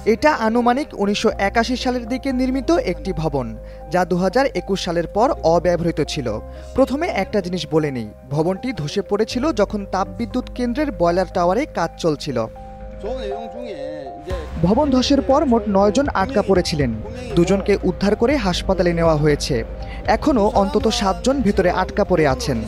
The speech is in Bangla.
এটা আনুমানিক ১৯৮১ সালের দিকে নির্মিত একটি ভবন, যা ২০২১ সালের পর অব্যবহৃত ছিল। প্রথমে একটা জিনিস বলে নেই, ভবনটি ধসে পড়েছিল যখন তাপবিদ্যুৎ কেন্দ্রের বয়লার টাওয়ারে কাজ চলছিল। ভবন ধসের পর মোট ৯ জন আটকা পড়েছিলেন। ২ জনকে উদ্ধার করে হাসপাতালে নেওয়া হয়েছে। এখনও অন্তত ৭ জন ভেতরে আটকা পড়ে আছেন।